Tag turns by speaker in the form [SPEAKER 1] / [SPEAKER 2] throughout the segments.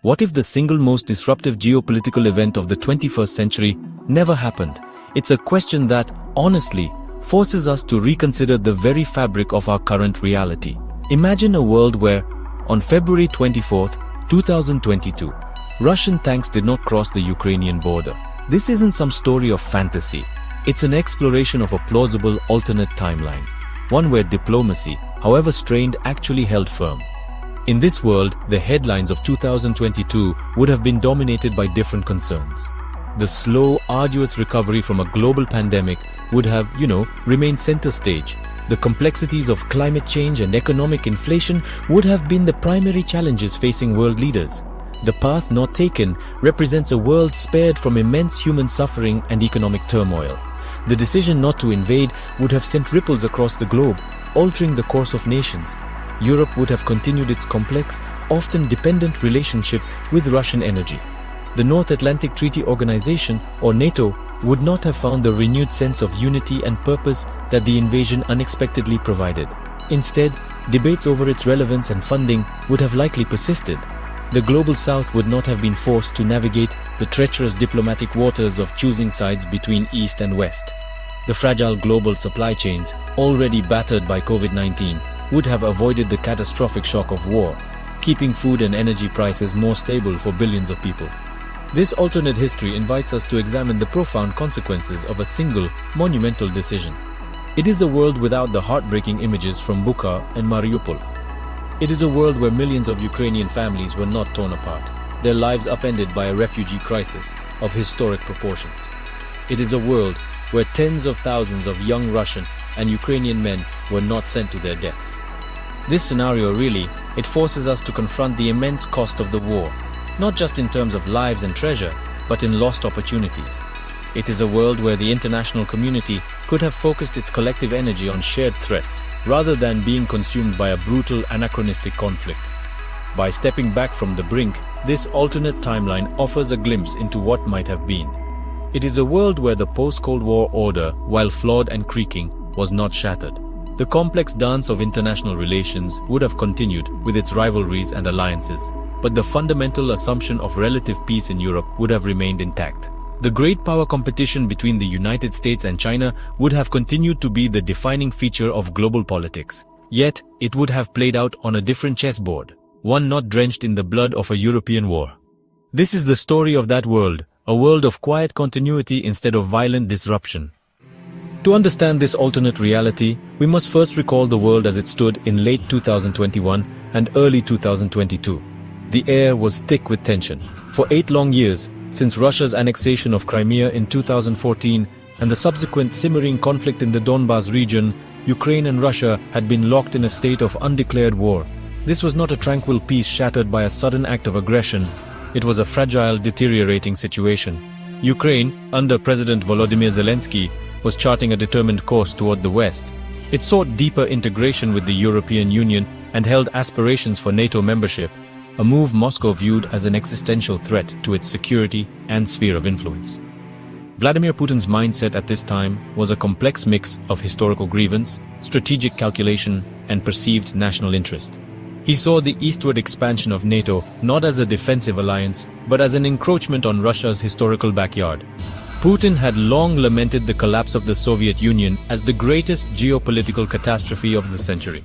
[SPEAKER 1] What if the single most disruptive geopolitical event of the 21st century never happened? It's a question that, honestly, forces us to reconsider the very fabric of our current reality. Imagine a world where, on February 24, 2022, Russian tanks did not cross the Ukrainian border. This isn't some story of fantasy. It's an exploration of a plausible alternate timeline, one where diplomacy, however strained, actually held firm. In this world, the headlines of 2022 would have been dominated by different concerns. The slow, arduous recovery from a global pandemic would have, remained center stage. The complexities of climate change and economic inflation would have been the primary challenges facing world leaders. The path not taken represents a world spared from immense human suffering and economic turmoil. The decision not to invade would have sent ripples across the globe, altering the course of nations. Europe would have continued its complex, often dependent relationship with Russian energy. The North Atlantic Treaty Organization, or NATO, would not have found the renewed sense of unity and purpose that the invasion unexpectedly provided. Instead, debates over its relevance and funding would have likely persisted. The Global South would not have been forced to navigate the treacherous diplomatic waters of choosing sides between East and West. The fragile global supply chains, already battered by COVID-19, would have avoided the catastrophic shock of war, keeping food and energy prices more stable for billions of people. This alternate history invites us to examine the profound consequences of a single, monumental decision. It is a world without the heartbreaking images from Bucha and Mariupol. It is a world where millions of Ukrainian families were not torn apart, their lives upended by a refugee crisis of historic proportions. It is a world where tens of thousands of young Russian and Ukrainian men were not sent to their deaths. This scenario it forces us to confront the immense cost of the war, not just in terms of lives and treasure, but in lost opportunities. It is a world where the international community could have focused its collective energy on shared threats, rather than being consumed by a brutal, anachronistic conflict. By stepping back from the brink, this alternate timeline offers a glimpse into what might have been. It is a world where the post-Cold War order, while flawed and creaking, was not shattered. The complex dance of international relations would have continued with its rivalries and alliances, but the fundamental assumption of relative peace in Europe would have remained intact. The great power competition between the United States and China would have continued to be the defining feature of global politics. Yet, it would have played out on a different chessboard, one not drenched in the blood of a European war. This is the story of that world, a world of quiet continuity instead of violent disruption. To understand this alternate reality, we must first recall the world as it stood in late 2021 and early 2022. The air was thick with tension. For 8 long years, since Russia's annexation of Crimea in 2014 and the subsequent simmering conflict in the Donbas region, Ukraine and Russia had been locked in a state of undeclared war. This was not a tranquil peace shattered by a sudden act of aggression. It was a fragile, deteriorating situation. Ukraine, under President Volodymyr Zelensky, was charting a determined course toward the West. It sought deeper integration with the European Union and held aspirations for NATO membership, a move Moscow viewed as an existential threat to its security and sphere of influence. Vladimir Putin's mindset at this time was a complex mix of historical grievance, strategic calculation, and perceived national interest. He saw the eastward expansion of NATO not as a defensive alliance, but as an encroachment on Russia's historical backyard. Putin had long lamented the collapse of the Soviet Union as the greatest geopolitical catastrophe of the century.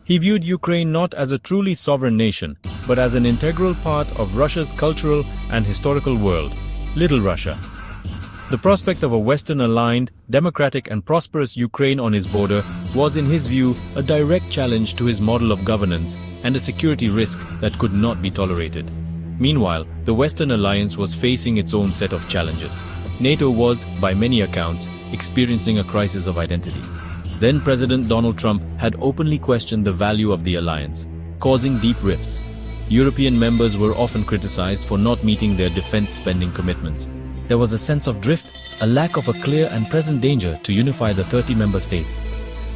[SPEAKER 1] He viewed Ukraine not as a truly sovereign nation, but as an integral part of Russia's cultural and historical world, Little Russia. The prospect of a Western-aligned, democratic and prosperous Ukraine on his border was, in his view, a direct challenge to his model of governance and a security risk that could not be tolerated. Meanwhile, the Western alliance was facing its own set of challenges. NATO was, by many accounts, experiencing a crisis of identity. Then President Donald Trump had openly questioned the value of the alliance, causing deep rifts. European members were often criticized for not meeting their defense spending commitments. There was a sense of drift, a lack of a clear and present danger to unify the 30 member states.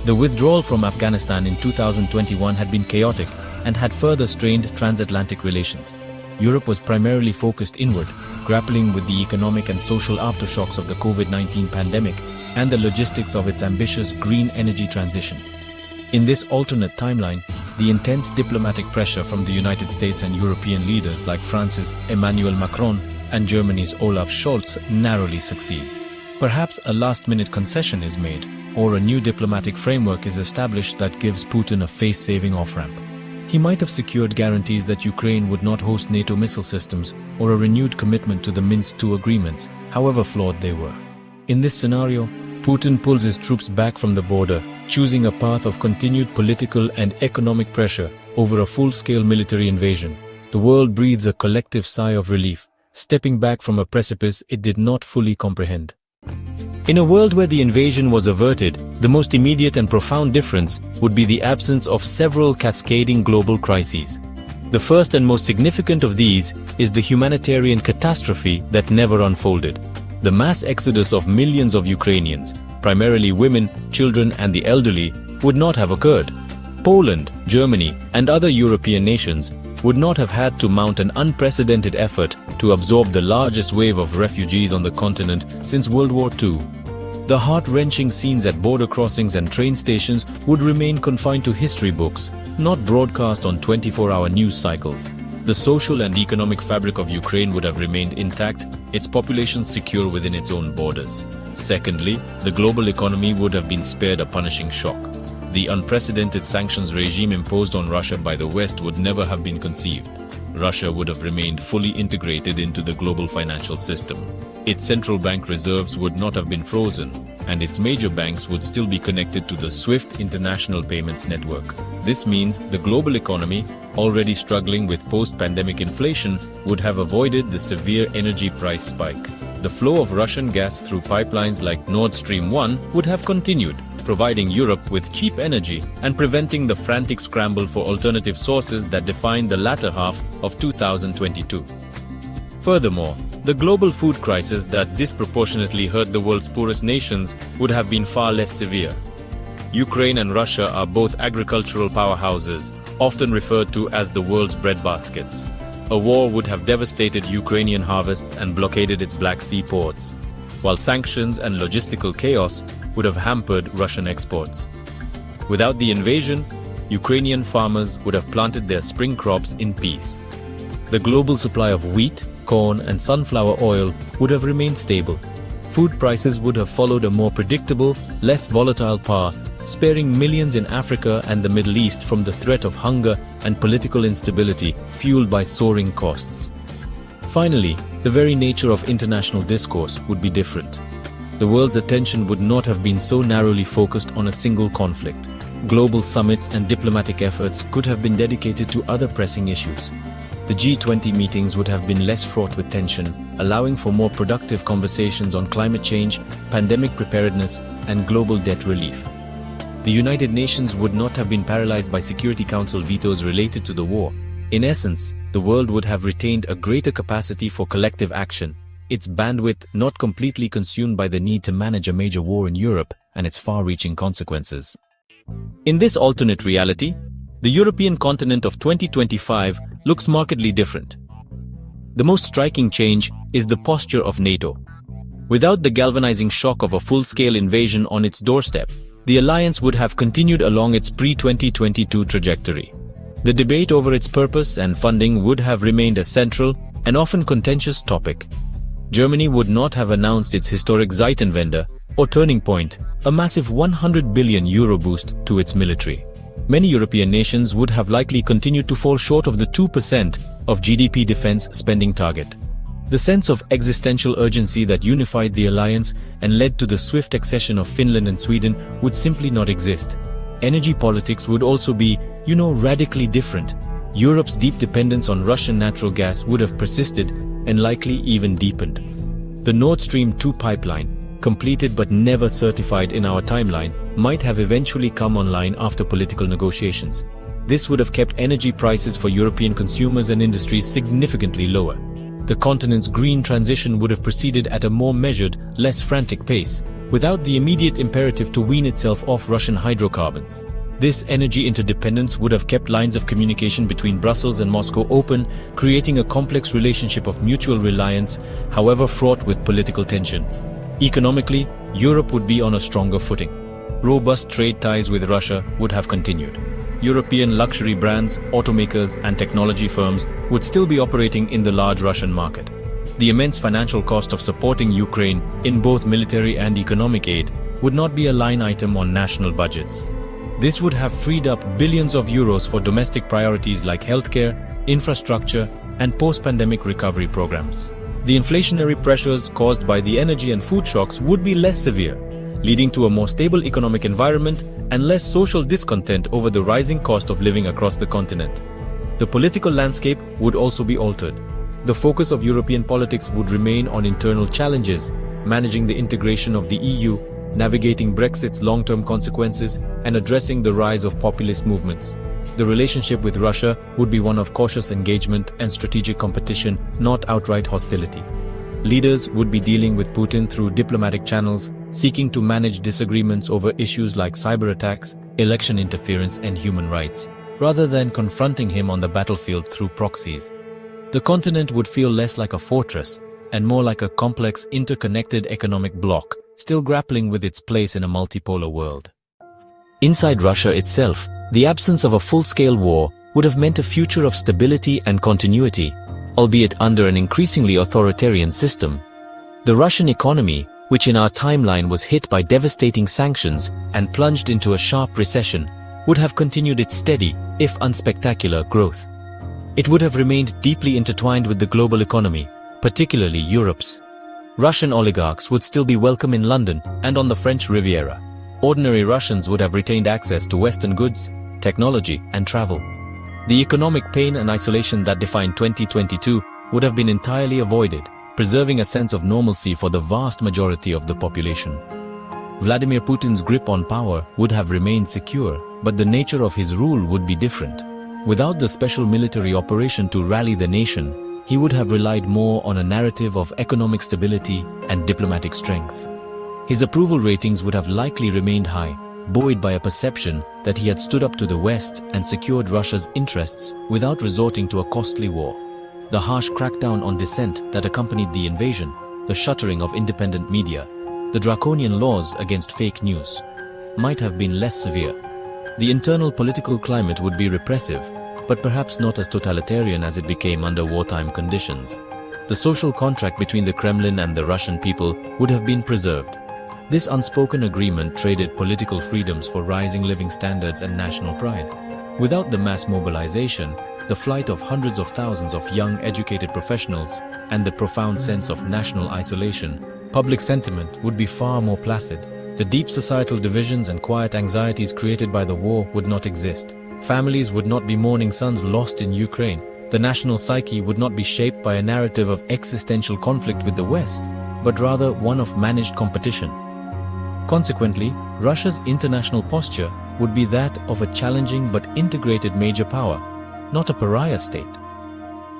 [SPEAKER 1] The withdrawal from Afghanistan in 2021 had been chaotic and had further strained transatlantic relations. Europe was primarily focused inward, grappling with the economic and social aftershocks of the COVID-19 pandemic and the logistics of its ambitious green energy transition. In this alternate timeline, the intense diplomatic pressure from the United States and European leaders like France's Emmanuel Macron and Germany's Olaf Scholz narrowly succeeds. Perhaps a last-minute concession is made, or a new diplomatic framework is established that gives Putin a face-saving off-ramp. He might have secured guarantees that Ukraine would not host NATO missile systems or a renewed commitment to the Minsk II agreements, however flawed they were. In this scenario, Putin pulls his troops back from the border, choosing a path of continued political and economic pressure over a full-scale military invasion. The world breathes a collective sigh of relief, stepping back from a precipice it did not fully comprehend. In a world where the invasion was averted, the most immediate and profound difference would be the absence of several cascading global crises. The first and most significant of these is the humanitarian catastrophe that never unfolded. The mass exodus of millions of Ukrainians, primarily women, children, and the elderly, would not have occurred. Poland, Germany, and other European nations would not have had to mount an unprecedented effort to absorb the largest wave of refugees on the continent since World War II. The heart-wrenching scenes at border crossings and train stations would remain confined to history books, not broadcast on 24-hour news cycles. The social and economic fabric of Ukraine would have remained intact, its population secure within its own borders. Secondly, the global economy would have been spared a punishing shock. The unprecedented sanctions regime imposed on Russia by the West would never have been conceived. Russia would have remained fully integrated into the global financial system. Its central bank reserves would not have been frozen, and its major banks would still be connected to the SWIFT international payments network. This means the global economy, already struggling with post-pandemic inflation, would have avoided the severe energy price spike. The flow of Russian gas through pipelines like Nord Stream 1 would have continued, providing Europe with cheap energy and preventing the frantic scramble for alternative sources that defined the latter half of 2022. Furthermore, the global food crisis that disproportionately hurt the world's poorest nations would have been far less severe. Ukraine and Russia are both agricultural powerhouses, often referred to as the world's breadbaskets. A war would have devastated Ukrainian harvests and blockaded its Black Sea ports, while sanctions and logistical chaos would have hampered Russian exports. Without the invasion, Ukrainian farmers would have planted their spring crops in peace. The global supply of wheat, corn, and sunflower oil would have remained stable. Food prices would have followed a more predictable, less volatile path, sparing millions in Africa and the Middle East from the threat of hunger and political instability fueled by soaring costs. Finally, the very nature of international discourse would be different. The world's attention would not have been so narrowly focused on a single conflict. Global summits and diplomatic efforts could have been dedicated to other pressing issues. The G20 meetings would have been less fraught with tension, allowing for more productive conversations on climate change, pandemic preparedness, and global debt relief. The United Nations would not have been paralyzed by Security Council vetoes related to the war. In essence, the world would have retained a greater capacity for collective action, its bandwidth not completely consumed by the need to manage a major war in Europe and its far-reaching consequences. In this alternate reality, the European continent of 2025 looks markedly different. The most striking change is the posture of NATO. Without the galvanizing shock of a full-scale invasion on its doorstep, the alliance would have continued along its pre-2022 trajectory. The debate over its purpose and funding would have remained a central and often contentious topic. Germany would not have announced its historic Zeitenwende, or turning point, a massive €100 billion boost to its military. Many European nations would have likely continued to fall short of the 2% of GDP defense spending target. The sense of existential urgency that unified the alliance and led to the swift accession of Finland and Sweden would simply not exist. Energy politics would also be, radically different. Europe's deep dependence on Russian natural gas would have persisted and likely even deepened. The Nord Stream 2 pipeline, completed but never certified in our timeline, might have eventually come online after political negotiations. This would have kept energy prices for European consumers and industries significantly lower. The continent's green transition would have proceeded at a more measured, less frantic pace, without the immediate imperative to wean itself off Russian hydrocarbons. This energy interdependence would have kept lines of communication between Brussels and Moscow open, creating a complex relationship of mutual reliance, however fraught with political tension. Economically, Europe would be on a stronger footing. Robust trade ties with Russia would have continued. European luxury brands, automakers, and technology firms would still be operating in the large Russian market. The immense financial cost of supporting Ukraine in both military and economic aid would not be a line item on national budgets. This would have freed up billions of euros for domestic priorities like healthcare, infrastructure, and post-pandemic recovery programs. The inflationary pressures caused by the energy and food shocks would be less severe, leading to a more stable economic environment and less social discontent over the rising cost of living across the continent. The political landscape would also be altered. The focus of European politics would remain on internal challenges, managing the integration of the EU, navigating Brexit's long-term consequences, and addressing the rise of populist movements. The relationship with Russia would be one of cautious engagement and strategic competition, not outright hostility. Leaders would be dealing with Putin through diplomatic channels, seeking to manage disagreements over issues like cyber attacks, election interference, and human rights, rather than confronting him on the battlefield through proxies. The continent would feel less like a fortress and more like a complex, interconnected economic bloc, still grappling with its place in a multipolar world. Inside Russia itself, the absence of a full-scale war would have meant a future of stability and continuity, albeit under an increasingly authoritarian system. The Russian economy, which in our timeline was hit by devastating sanctions and plunged into a sharp recession, would have continued its steady, if unspectacular, growth. It would have remained deeply intertwined with the global economy, particularly Europe's. Russian oligarchs would still be welcome in London and on the French Riviera. Ordinary Russians would have retained access to Western goods, technology, and travel. The economic pain and isolation that defined 2022 would have been entirely avoided, preserving a sense of normalcy for the vast majority of the population. Vladimir Putin's grip on power would have remained secure, but the nature of his rule would be different. Without the special military operation to rally the nation, he would have relied more on a narrative of economic stability and diplomatic strength. His approval ratings would have likely remained high, buoyed by a perception that he had stood up to the West and secured Russia's interests without resorting to a costly war. The harsh crackdown on dissent that accompanied the invasion, the shuttering of independent media, the draconian laws against fake news, might have been less severe. The internal political climate would be repressive, but perhaps not as totalitarian as it became under wartime conditions. The social contract between the Kremlin and the Russian people would have been preserved. This unspoken agreement traded political freedoms for rising living standards and national pride. Without the mass mobilization, the flight of hundreds of thousands of young educated professionals, and the profound sense of national isolation, public sentiment would be far more placid. The deep societal divisions and quiet anxieties created by the war would not exist. Families would not be mourning sons lost in Ukraine. The national psyche would not be shaped by a narrative of existential conflict with the West, but rather one of managed competition. Consequently, Russia's international posture would be that of a challenging but integrated major power, not a pariah state.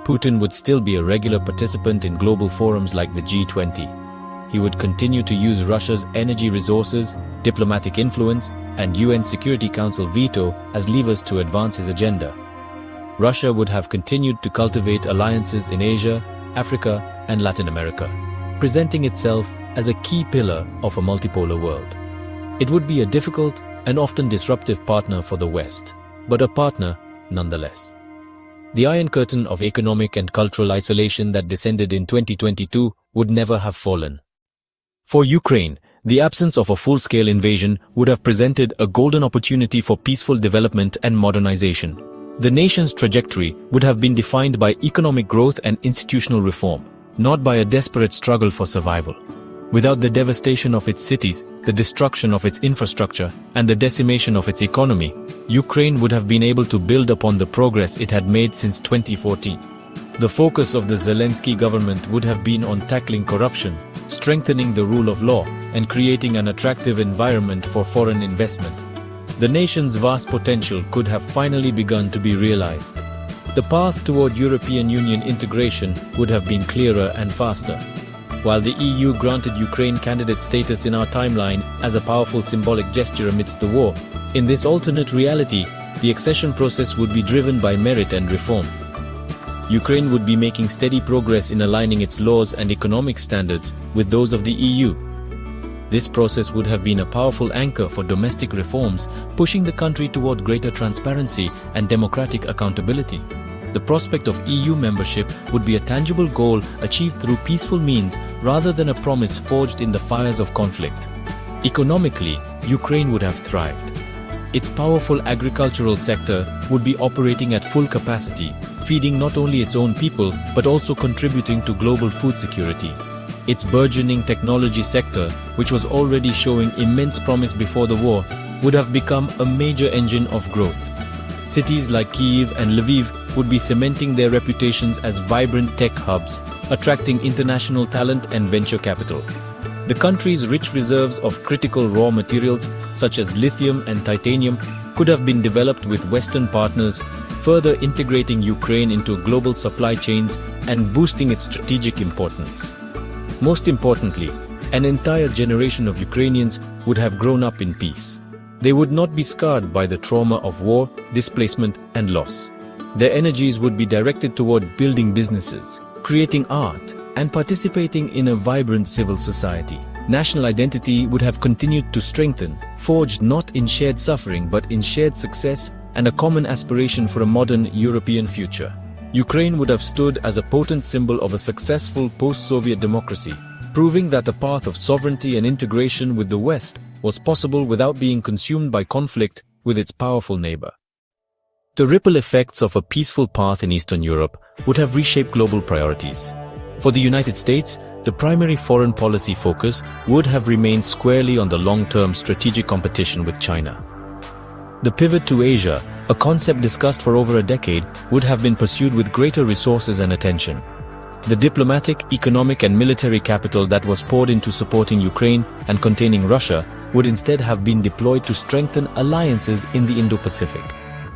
[SPEAKER 1] Putin would still be a regular participant in global forums like the G20. He would continue to use Russia's energy resources, diplomatic influence, and UN Security Council veto as levers to advance his agenda. Russia would have continued to cultivate alliances in Asia, Africa, and Latin America, presenting itself as a key pillar of a multipolar world. It would be a difficult and often disruptive partner for the West, but a partner nonetheless. The Iron Curtain of economic and cultural isolation that descended in 2022 would never have fallen. For Ukraine, the absence of a full-scale invasion would have presented a golden opportunity for peaceful development and modernization. The nation's trajectory would have been defined by economic growth and institutional reform, not by a desperate struggle for survival. Without the devastation of its cities, the destruction of its infrastructure, and the decimation of its economy, Ukraine would have been able to build upon the progress it had made since 2014. The focus of the Zelensky government would have been on tackling corruption, strengthening the rule of law, and creating an attractive environment for foreign investment. The nation's vast potential could have finally begun to be realized. The path toward European Union integration would have been clearer and faster. While the EU granted Ukraine candidate status in our timeline as a powerful symbolic gesture amidst the war, in this alternate reality, the accession process would be driven by merit and reform. Ukraine would be making steady progress in aligning its laws and economic standards with those of the EU. This process would have been a powerful anchor for domestic reforms, pushing the country toward greater transparency and democratic accountability. The prospect of EU membership would be a tangible goal achieved through peaceful means rather than a promise forged in the fires of conflict. Economically, Ukraine would have thrived. Its powerful agricultural sector would be operating at full capacity, feeding not only its own people but also contributing to global food security. Its burgeoning technology sector, which was already showing immense promise before the war, would have become a major engine of growth. Cities like Kyiv and Lviv would be cementing their reputations as vibrant tech hubs, attracting international talent and venture capital. The country's rich reserves of critical raw materials such as lithium and titanium could have been developed with Western partners, further integrating Ukraine into global supply chains and boosting its strategic importance. Most importantly, an entire generation of Ukrainians would have grown up in peace. They would not be scarred by the trauma of war, displacement, and loss. Their energies would be directed toward building businesses, creating art, and participating in a vibrant civil society. National identity would have continued to strengthen, forged not in shared suffering but in shared success and a common aspiration for a modern European future. Ukraine would have stood as a potent symbol of a successful post-Soviet democracy, proving that a path of sovereignty and integration with the West was possible without being consumed by conflict with its powerful neighbor. The ripple effects of a peaceful path in Eastern Europe would have reshaped global priorities. For the United States, the primary foreign policy focus would have remained squarely on the long-term strategic competition with China. The pivot to Asia, a concept discussed for over a decade, would have been pursued with greater resources and attention. The diplomatic, economic and military capital that was poured into supporting Ukraine and containing Russia would instead have been deployed to strengthen alliances in the Indo-Pacific.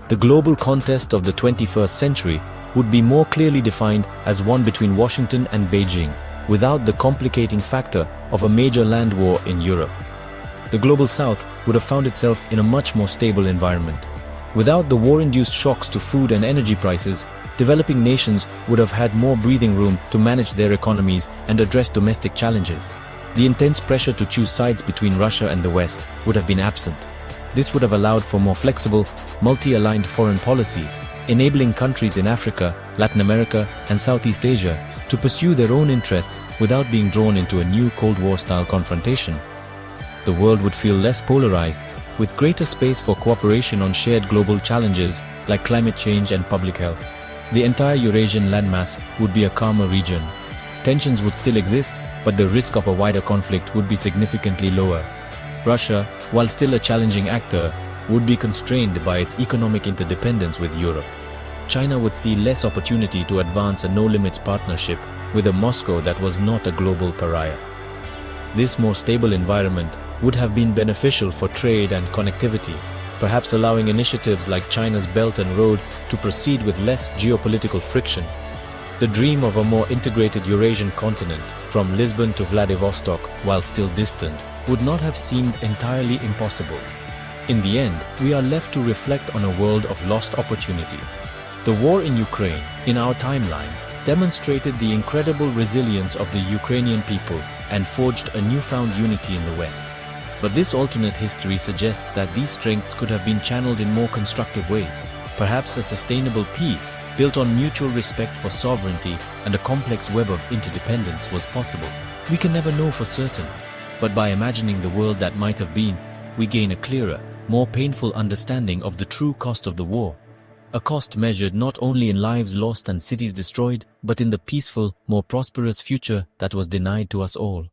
[SPEAKER 1] The global contest of the 21st century would be more clearly defined as one between Washington and Beijing, without the complicating factor of a major land war in Europe. The global south would have found itself in a much more stable environment. Without the war-induced shocks to food and energy prices, developing nations would have had more breathing room to manage their economies and address domestic challenges. The intense pressure to choose sides between Russia and the West would have been absent. This would have allowed for more flexible, multi-aligned foreign policies, enabling countries in Africa, Latin America, and Southeast Asia to pursue their own interests without being drawn into a new Cold War-style confrontation. The world would feel less polarized, with greater space for cooperation on shared global challenges like climate change and public health. The entire Eurasian landmass would be a calmer region. Tensions would still exist, but the risk of a wider conflict would be significantly lower. Russia, while still a challenging actor, would be constrained by its economic interdependence with Europe. China would see less opportunity to advance a no-limits partnership with a Moscow that was not a global pariah. This more stable environment would have been beneficial for trade and connectivity, perhaps allowing initiatives like China's Belt and Road to proceed with less geopolitical friction. The dream of a more integrated Eurasian continent, from Lisbon to Vladivostok, while still distant, would not have seemed entirely impossible. In the end, we are left to reflect on a world of lost opportunities. The war in Ukraine, in our timeline, demonstrated the incredible resilience of the Ukrainian people and forged a newfound unity in the West. But this alternate history suggests that these strengths could have been channeled in more constructive ways. Perhaps a sustainable peace, built on mutual respect for sovereignty and a complex web of interdependence, was possible. We can never know for certain, but by imagining the world that might have been, we gain a clearer, more painful understanding of the true cost of the war. A cost measured not only in lives lost and cities destroyed, but in the peaceful, more prosperous future that was denied to us all.